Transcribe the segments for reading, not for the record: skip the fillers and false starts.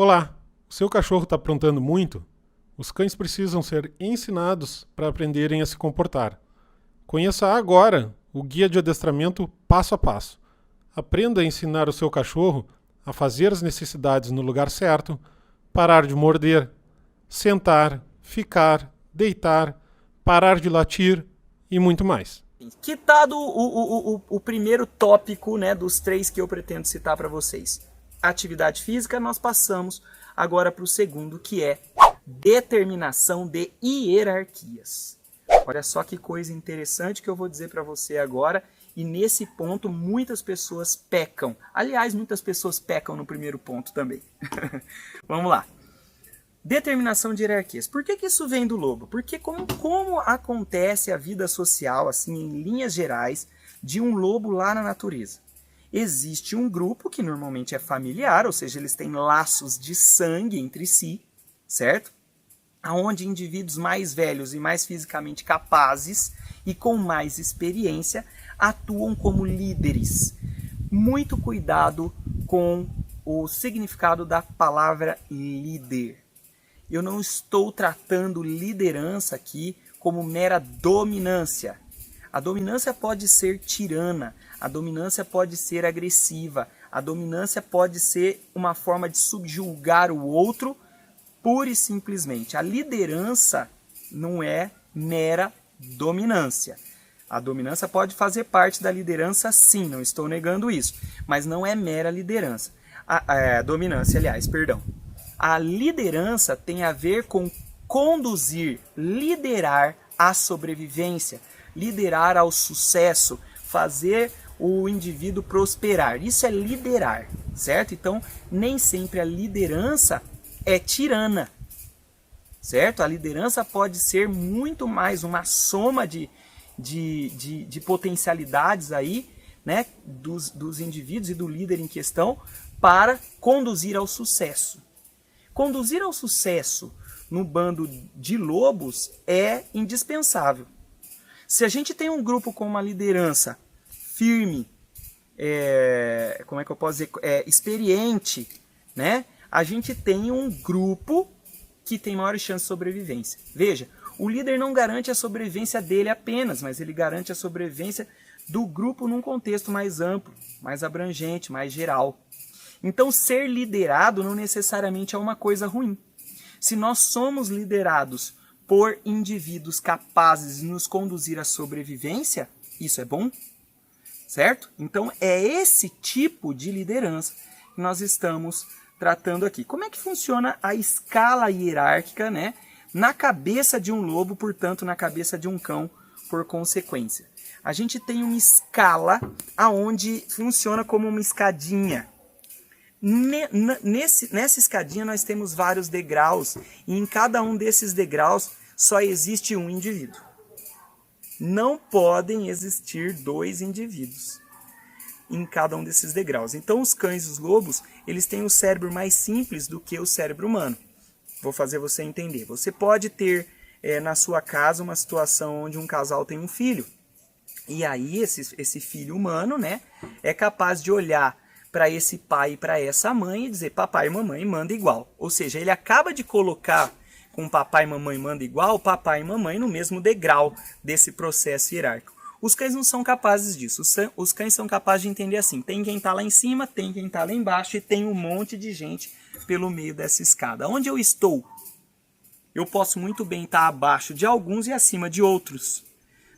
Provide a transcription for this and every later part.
Olá, o seu cachorro está aprontando muito? Os cães precisam ser ensinados para aprenderem a se comportar. Conheça agora o guia de adestramento passo a passo. Aprenda a ensinar o seu cachorro a fazer as necessidades no lugar certo, parar de morder, sentar, ficar, deitar, parar de latir e muito mais. Quitado o primeiro tópico, né, dos 3 que eu pretendo citar para vocês, atividade física, nós passamos agora para o segundo, que é determinação de hierarquias. Olha só que coisa interessante que eu vou dizer para você agora, e nesse ponto muitas pessoas pecam. Aliás, muitas pessoas pecam no primeiro ponto também. Vamos lá. Determinação de hierarquias. Por que isso vem do lobo? Porque como acontece a vida social, assim, em linhas gerais, de um lobo lá na natureza? Existe um grupo que normalmente é familiar, ou seja, eles têm laços de sangue entre si, certo? Onde indivíduos mais velhos e mais fisicamente capazes e com mais experiência atuam como líderes. Muito cuidado com o significado da palavra líder. Eu não estou tratando liderança aqui como mera dominância. A dominância pode ser tirana, a dominância pode ser agressiva, a dominância pode ser uma forma de subjugar o outro, pura e simplesmente. A liderança não é mera dominância. A dominância pode fazer parte da liderança, sim, não estou negando isso, mas não é mera liderança. Dominância, aliás, perdão. A liderança tem a ver com conduzir, liderar a sobrevivência, liderar ao sucesso, fazer o indivíduo prosperar. Isso é liderar, certo? Então, nem sempre a liderança é tirana, certo? A liderança pode ser muito mais uma soma de potencialidades aí, né, dos indivíduos e do líder em questão para conduzir ao sucesso. Conduzir ao sucesso no bando de lobos é indispensável. Se a gente tem um grupo com uma liderança firme, como é que eu posso dizer, experiente, né? A gente tem um grupo que tem maiores chances de sobrevivência. Veja, o líder não garante a sobrevivência dele apenas, mas ele garante a sobrevivência do grupo num contexto mais amplo, mais abrangente, mais geral. Então, ser liderado não necessariamente é uma coisa ruim. Se nós somos liderados por indivíduos capazes de nos conduzir à sobrevivência, isso é bom, certo? Então, é esse tipo de liderança que nós estamos tratando aqui. Como é que funciona a escala hierárquica, né? Na cabeça de um lobo, portanto, na cabeça de um cão, por consequência. A gente tem uma escala aonde funciona como uma escadinha. Nessa escadinha nós temos vários degraus e em cada um desses degraus só existe um indivíduo. Não podem existir 2 indivíduos em cada um desses degraus. Então os cães e os lobos, eles têm o cérebro mais simples do que o cérebro humano. Vou fazer você entender. Você pode ter na sua casa uma situação onde um casal tem um filho. E aí esse filho humano, né, é capaz de olhar para esse pai e para essa mãe e dizer papai e mamãe manda igual. Ou seja, ele acaba de colocar com papai e mamãe manda igual, papai e mamãe no mesmo degrau desse processo hierárquico. Os cães não são capazes disso. Os cães são capazes de entender assim, tem quem está lá em cima, tem quem está lá embaixo e tem um monte de gente pelo meio dessa escada. Onde eu estou? Eu posso muito bem estar abaixo de alguns e acima de outros.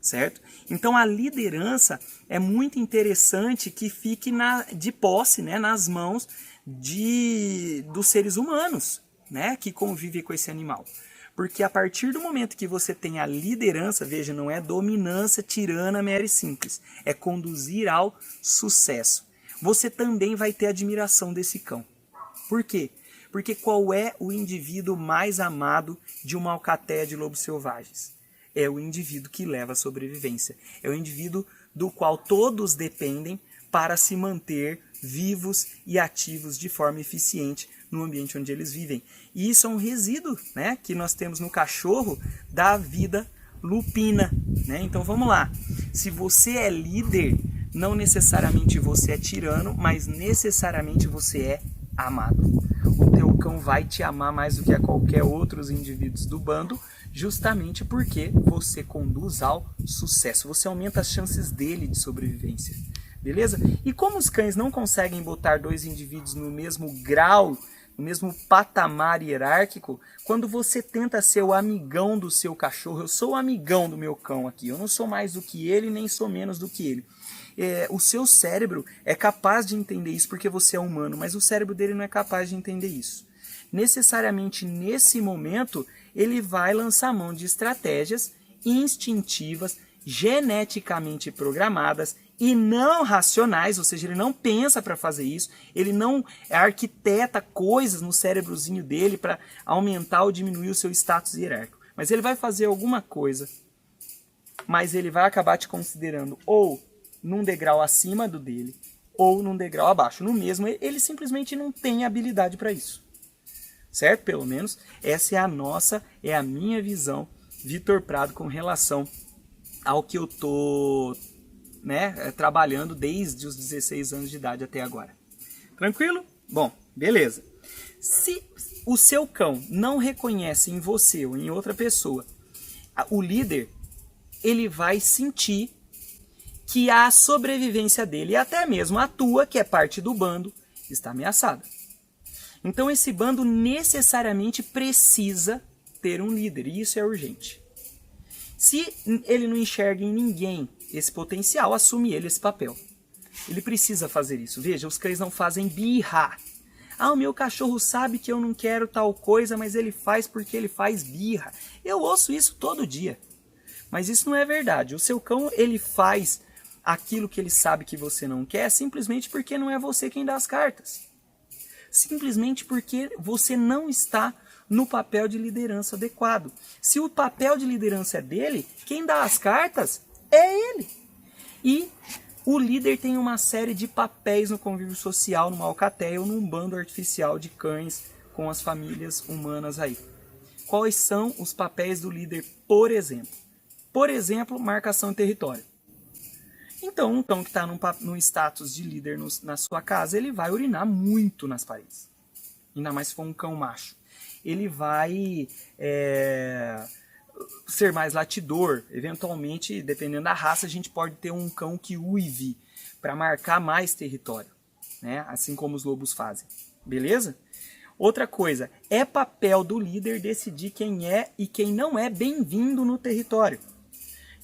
Certo? Então a liderança é muito interessante que fique de posse, né, nas mãos dos seres humanos, né, que convivem com esse animal. Porque a partir do momento que você tem a liderança, veja, não é dominância tirana, mera e simples, é conduzir ao sucesso. Você também vai ter admiração desse cão. Por quê? Porque qual é o indivíduo mais amado de uma alcateia de lobos selvagens? É o indivíduo que leva a sobrevivência. É o indivíduo do qual todos dependem para se manter vivos e ativos de forma eficiente no ambiente onde eles vivem. E isso é um resíduo, né, que nós temos no cachorro da vida lupina. Né? Então vamos lá. Se você é líder, não necessariamente você é tirano, mas necessariamente você é amado. O teu cão vai te amar mais do que a qualquer outros indivíduos do bando, justamente porque você conduz ao sucesso. Você aumenta as chances dele de sobrevivência. Beleza? E como os cães não conseguem botar dois indivíduos no mesmo grau, no mesmo patamar hierárquico, quando você tenta ser o amigão do seu cachorro, eu sou o amigão do meu cão aqui, eu não sou mais do que ele, nem sou menos do que ele. O seu cérebro é capaz de entender isso porque você é humano, mas o cérebro dele não é capaz de entender isso. Necessariamente nesse momento, ele vai lançar mão de estratégias instintivas, geneticamente programadas e não racionais, ou seja, ele não pensa para fazer isso, ele não arquiteta coisas no cérebrozinho dele para aumentar ou diminuir o seu status hierárquico. Mas ele vai fazer alguma coisa, mas ele vai acabar te considerando ou num degrau acima do dele, ou num degrau abaixo. No mesmo, ele simplesmente não tem habilidade para isso. Certo? Pelo menos essa é a minha visão, Vitor Prado, com relação ao que eu tô trabalhando desde os 16 anos de idade até agora. Tranquilo? Bom, beleza. Se o seu cão não reconhece em você ou em outra pessoa o líder, ele vai sentir que a sobrevivência dele, e até mesmo a tua, que é parte do bando, está ameaçada. Então esse bando necessariamente precisa ter um líder, e isso é urgente. Se ele não enxerga em ninguém esse potencial, assume ele esse papel. Ele precisa fazer isso. Veja, os cães não fazem birra. O meu cachorro sabe que eu não quero tal coisa, mas ele faz porque ele faz birra. Eu ouço isso todo dia. Mas isso não é verdade. O seu cão, ele faz aquilo que ele sabe que você não quer simplesmente porque não é você quem dá as cartas. Simplesmente porque você não está no papel de liderança adequado. Se o papel de liderança é dele, quem dá as cartas é ele. E o líder tem uma série de papéis no convívio social, numa alcateia ou num bando artificial de cães com as famílias humanas aí. Quais são os papéis do líder, por exemplo? Por exemplo, marcação de território. Então, um cão que está num status de líder na sua casa, ele vai urinar muito nas paredes. Ainda mais se for um cão macho. Ele vai ser mais latidor. Eventualmente, dependendo da raça, a gente pode ter um cão que uive para marcar mais território, né? Assim como os lobos fazem. Beleza? Outra coisa, é papel do líder decidir quem é e quem não é bem-vindo no território.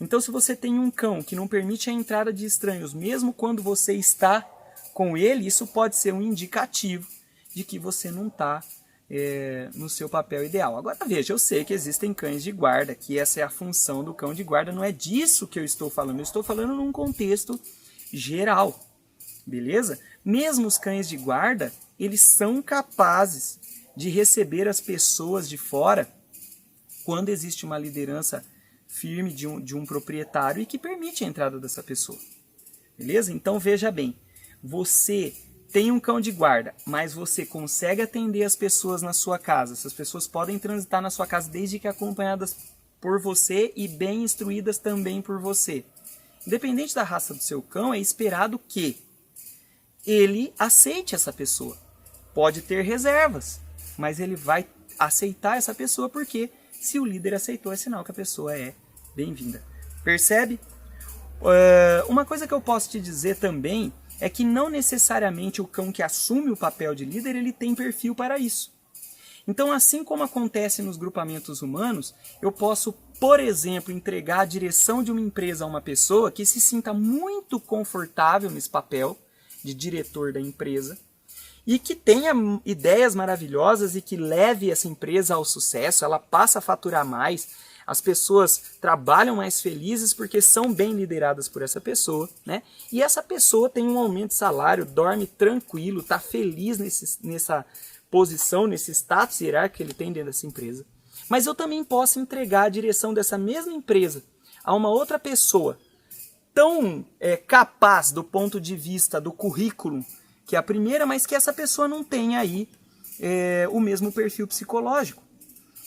Então, se você tem um cão que não permite a entrada de estranhos, mesmo quando você está com ele, isso pode ser um indicativo de que você não está no seu papel ideal. Agora, veja, eu sei que existem cães de guarda, que essa é a função do cão de guarda, não é disso que eu estou falando, eu estou falando num contexto geral, beleza? Mesmo os cães de guarda, eles são capazes de receber as pessoas de fora quando existe uma liderança firme de um proprietário e que permite a entrada dessa pessoa. Beleza? Então veja bem, você tem um cão de guarda, mas você consegue atender as pessoas na sua casa. Essas pessoas podem transitar na sua casa desde que acompanhadas por você e bem instruídas também por você. Independente da raça do seu cão, é esperado que ele aceite essa pessoa. Pode ter reservas, mas ele vai aceitar essa pessoa porque se o líder aceitou, é sinal que a pessoa é bem-vinda. Percebe? Uma coisa que eu posso te dizer também é que não necessariamente o cão que assume o papel de líder, ele tem perfil para isso. Então, assim como acontece nos grupamentos humanos, eu posso, por exemplo, entregar a direção de uma empresa a uma pessoa que se sinta muito confortável nesse papel de diretor da empresa e que tenha ideias maravilhosas e que leve essa empresa ao sucesso, ela passa a faturar mais, as pessoas trabalham mais felizes porque são bem lideradas por essa pessoa, né? E essa pessoa tem um aumento de salário, dorme tranquilo, está feliz nessa posição, nesse status hierárquico que ele tem dentro dessa empresa. Mas eu também posso entregar a direção dessa mesma empresa a uma outra pessoa tão capaz do ponto de vista do currículo que é a primeira, mas que essa pessoa não tem aí o mesmo perfil psicológico.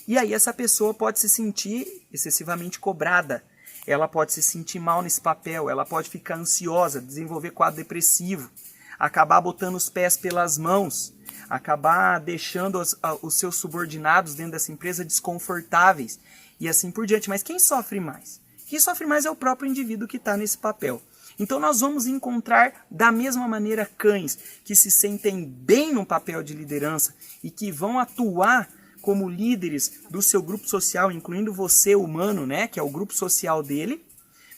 E aí essa pessoa pode se sentir excessivamente cobrada, ela pode se sentir mal nesse papel, ela pode ficar ansiosa, desenvolver quadro depressivo, acabar botando os pés pelas mãos, acabar deixando os seus subordinados dentro dessa empresa desconfortáveis e assim por diante. Mas quem sofre mais? Quem sofre mais é o próprio indivíduo que está nesse papel. Então nós vamos encontrar da mesma maneira cães que se sentem bem no papel de liderança e que vão atuar como líderes do seu grupo social, incluindo você, humano, né, que é o grupo social dele.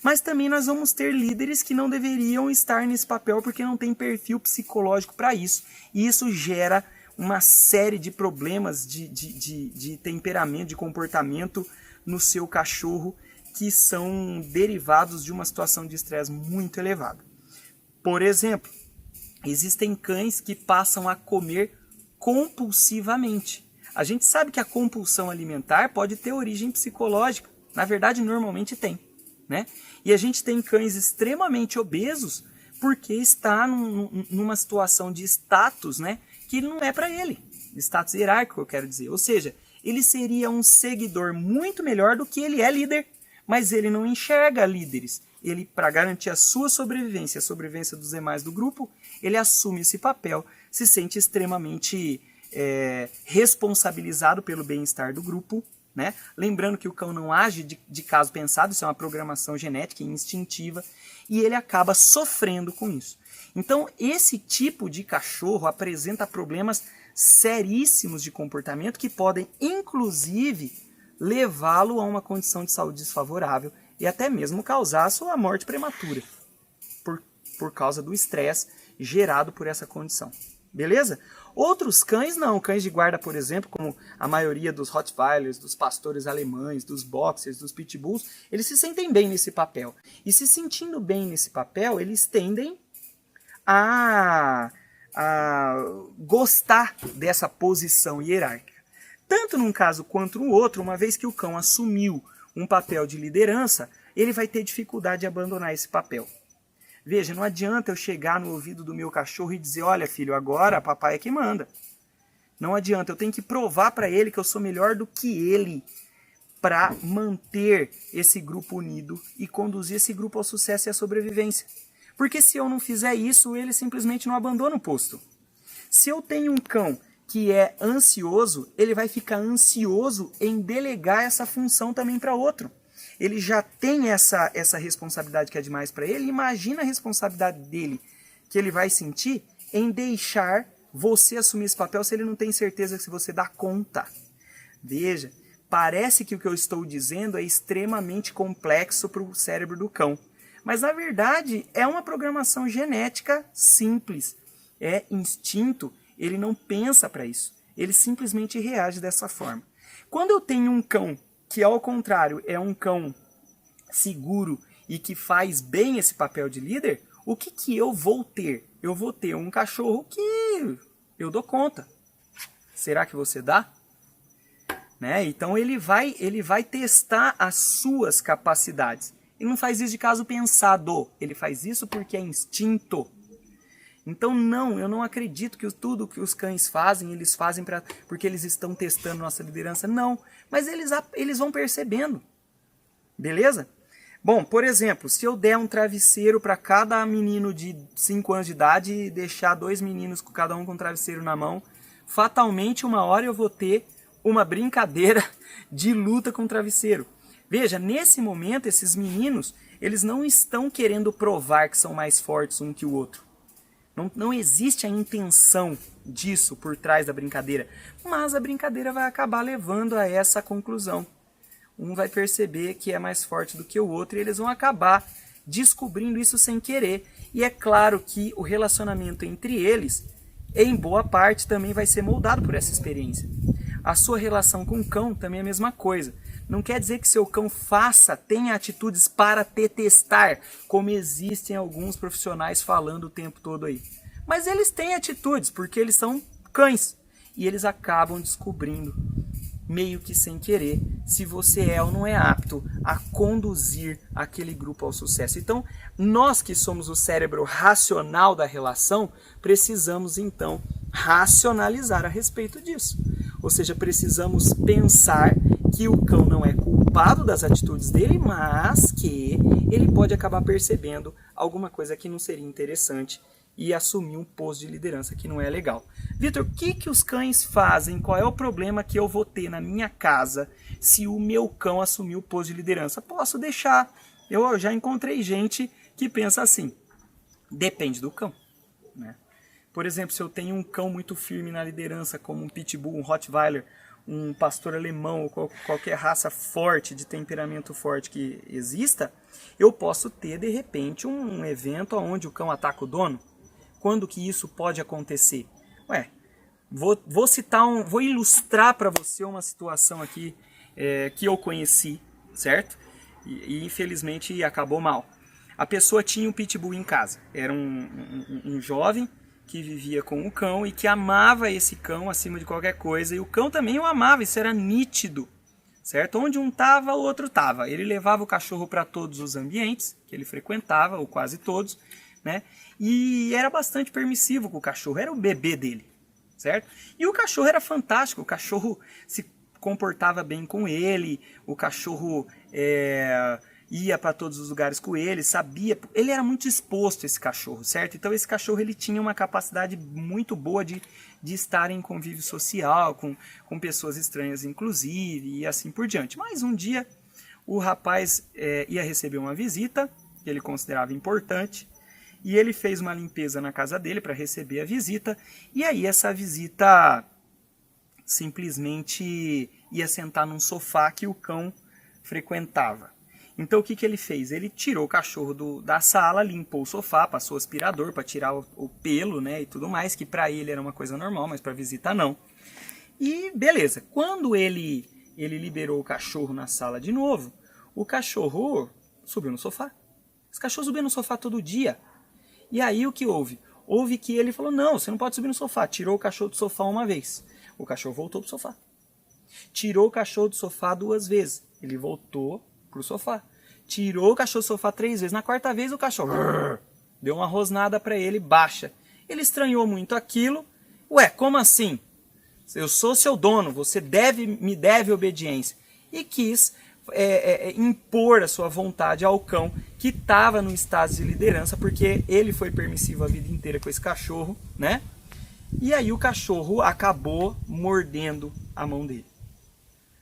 Mas também nós vamos ter líderes que não deveriam estar nesse papel porque não tem perfil psicológico para isso. E isso gera uma série de problemas de temperamento, de comportamento no seu cachorro que são derivados de uma situação de estresse muito elevado. Por exemplo, existem cães que passam a comer compulsivamente. A gente sabe que a compulsão alimentar pode ter origem psicológica. Na verdade, normalmente tem. Né? E a gente tem cães extremamente obesos porque está numa situação de status, né, que não é para ele. Status hierárquico, eu quero dizer. Ou seja, ele seria um seguidor muito melhor do que ele é líder, mas ele não enxerga líderes. Ele, para garantir a sua sobrevivência, a sobrevivência dos demais do grupo, ele assume esse papel, se sente extremamente responsabilizado pelo bem-estar do grupo. Né? Lembrando que o cão não age de caso pensado, isso é uma programação genética e instintiva, e ele acaba sofrendo com isso. Então, esse tipo de cachorro apresenta problemas seríssimos de comportamento que podem, inclusive, levá-lo a uma condição de saúde desfavorável e até mesmo causar a sua morte prematura, por causa do estresse gerado por essa condição. Beleza? Outros cães não, cães de guarda, por exemplo, como a maioria dos Rottweilers, dos pastores alemães, dos boxers, dos pitbulls, eles se sentem bem nesse papel. E se sentindo bem nesse papel, eles tendem a gostar dessa posição hierárquica. Tanto num caso quanto no outro, uma vez que o cão assumiu um papel de liderança, ele vai ter dificuldade de abandonar esse papel. Veja, não adianta eu chegar no ouvido do meu cachorro e dizer, olha filho, agora papai é que manda. Não adianta, eu tenho que provar para ele que eu sou melhor do que ele para manter esse grupo unido e conduzir esse grupo ao sucesso e à sobrevivência. Porque se eu não fizer isso, ele simplesmente não abandona o posto. Se eu tenho um cão que é ansioso, ele vai ficar ansioso em delegar essa função também para outro. Ele já tem essa responsabilidade que é demais para ele. Imagina a responsabilidade dele que ele vai sentir em deixar você assumir esse papel se ele não tem certeza que você dá conta. Veja, parece que o que eu estou dizendo é extremamente complexo para o cérebro do cão. Mas na verdade é uma programação genética simples. É instinto, ele não pensa para isso. Ele simplesmente reage dessa forma. Quando eu tenho um cão que, ao contrário, é um cão seguro e que faz bem esse papel de líder, o que eu vou ter? Eu vou ter um cachorro que eu dou conta. Será que você dá? Né? Então ele vai testar as suas capacidades. Ele não faz isso de caso pensado, ele faz isso porque é instinto. Então eu não acredito que tudo que os cães fazem, eles fazem porque eles estão testando nossa liderança. Não, mas eles vão percebendo. Beleza? Bom, por exemplo, se eu der um travesseiro para cada menino de 5 anos de idade e deixar 2 meninos, cada um com um travesseiro na mão, fatalmente uma hora eu vou ter uma brincadeira de luta com o travesseiro. Veja, nesse momento, esses meninos, eles não estão querendo provar que são mais fortes um que o outro. Não existe a intenção disso por trás da brincadeira, mas a brincadeira vai acabar levando a essa conclusão. Um vai perceber que é mais forte do que o outro e eles vão acabar descobrindo isso sem querer. E é claro que o relacionamento entre eles, em boa parte, também vai ser moldado por essa experiência. A sua relação com o cão também é a mesma coisa. Não quer dizer que seu cão tenha atitudes para te testar, como existem alguns profissionais falando o tempo todo aí. Mas eles têm atitudes, porque eles são cães. E eles acabam descobrindo, meio que sem querer, se você é ou não é apto a conduzir aquele grupo ao sucesso. Então, nós que somos o cérebro racional da relação, precisamos então racionalizar a respeito disso. Ou seja, precisamos pensar que o cão não é culpado das atitudes dele, mas que ele pode acabar percebendo alguma coisa que não seria interessante e assumir um posto de liderança que não é legal. Vitor, o que os cães fazem? Qual é o problema que eu vou ter na minha casa se o meu cão assumir o posto de liderança? Posso deixar. Eu já encontrei gente que pensa assim. Depende do cão, né? Por exemplo, se eu tenho um cão muito firme na liderança, como um pitbull, um rottweiler, um pastor alemão ou qualquer raça forte, de temperamento forte que exista, eu posso ter, de repente, um evento onde o cão ataca o dono. Quando que isso pode acontecer? Vou ilustrar para você uma situação aqui que eu conheci, certo? E infelizmente acabou mal. A pessoa tinha um pitbull em casa. Era um jovem que vivia com o cão e que amava esse cão acima de qualquer coisa. E o cão também o amava, isso era nítido, certo? Onde um estava, o outro estava. Ele levava o cachorro para todos os ambientes que ele frequentava, ou quase todos, né? E era bastante permissivo com o cachorro, era o bebê dele, certo? E o cachorro era fantástico, o cachorro se comportava bem com ele, o cachorro ia para todos os lugares com ele, sabia, ele era muito exposto, esse cachorro, certo? Então esse cachorro ele tinha uma capacidade muito boa de estar em convívio social, com pessoas estranhas inclusive, e assim por diante. Mas um dia o rapaz ia receber uma visita, que ele considerava importante, e ele fez uma limpeza na casa dele para receber a visita, e aí essa visita simplesmente ia sentar num sofá que o cão frequentava. Então o que ele fez? Ele tirou o cachorro da sala, limpou o sofá, passou o aspirador para tirar o pelo, né, e tudo mais, que para ele era uma coisa normal, mas para visita não. E beleza, quando ele liberou o cachorro na sala de novo, o cachorro subiu no sofá. Esse cachorro subia no sofá todo dia. E aí o que houve? Houve que ele falou, não, você não pode subir no sofá. Tirou o cachorro do sofá uma vez. O cachorro voltou pro sofá. Tirou o cachorro do sofá 2 vezes. Ele voltou pro sofá. Tirou o cachorro do sofá 3 vezes. Na 4ª vez o cachorro deu uma rosnada para ele baixa. Ele estranhou muito aquilo. Ué, como assim? Eu sou seu dono, você me deve obediência. E quis impor a sua vontade ao cão que estava no estado de liderança, porque ele foi permissivo a vida inteira com esse cachorro, né? E aí o cachorro acabou mordendo a mão dele.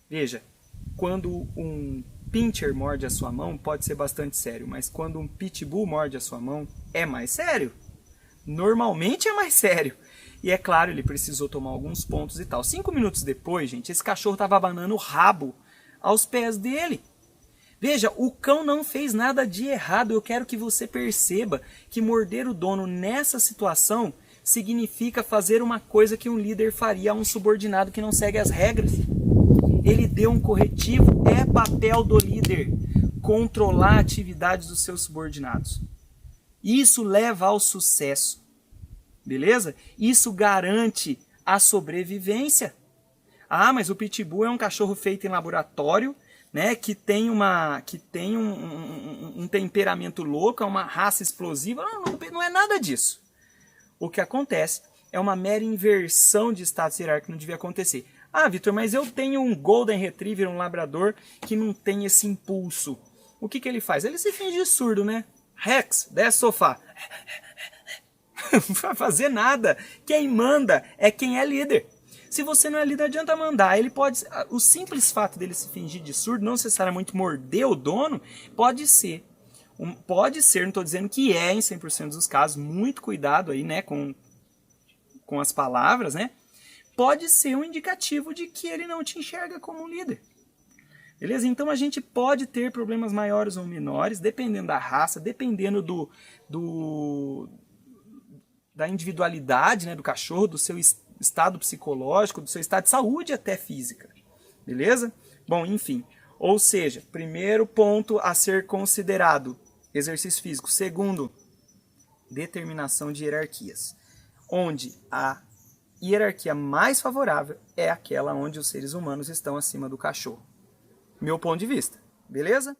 Veja, quando um pincher morde a sua mão, pode ser bastante sério, mas quando um pitbull morde a sua mão, é mais sério. Normalmente é mais sério. E é claro, ele precisou tomar alguns pontos e tal. 5 minutos depois, gente, esse cachorro estava abanando o rabo aos pés dele. Veja, o cão não fez nada de errado. Eu quero que você perceba que morder o dono nessa situação significa fazer uma coisa que um líder faria a um subordinado que não segue as regras. Ele deu um corretivo, é papel do líder controlar a atividade dos seus subordinados. Isso leva ao sucesso, beleza? Isso garante a sobrevivência. Ah, mas o pitbull é um cachorro feito em laboratório, né? Que tem um temperamento louco, é uma raça explosiva. Não é nada disso. O que acontece é uma mera inversão de status hierárquico que não devia acontecer. Ah, Vitor, mas eu tenho um Golden Retriever, um labrador, que não tem esse impulso. O que ele faz? Ele se finge surdo, né? Rex, desce sofá. Não vai fazer nada. Quem manda é quem é líder. Se você não é líder, adianta mandar. Ele pode. O simples fato dele se fingir de surdo, não necessariamente morder o dono, pode ser. Pode ser, não estou dizendo que é em 100% dos casos. Muito cuidado aí, né, com as palavras, né? Pode ser um indicativo de que ele não te enxerga como um líder. Beleza? Então a gente pode ter problemas maiores ou menores, dependendo da raça, dependendo da individualidade, né, do cachorro, do seu estado psicológico, do seu estado de saúde até física. Beleza? Bom, enfim. Ou seja, primeiro ponto a ser considerado, exercício físico. Segundo, determinação de hierarquias. Onde a hierarquia mais favorável é aquela onde os seres humanos estão acima do cachorro. Meu ponto de vista. Beleza?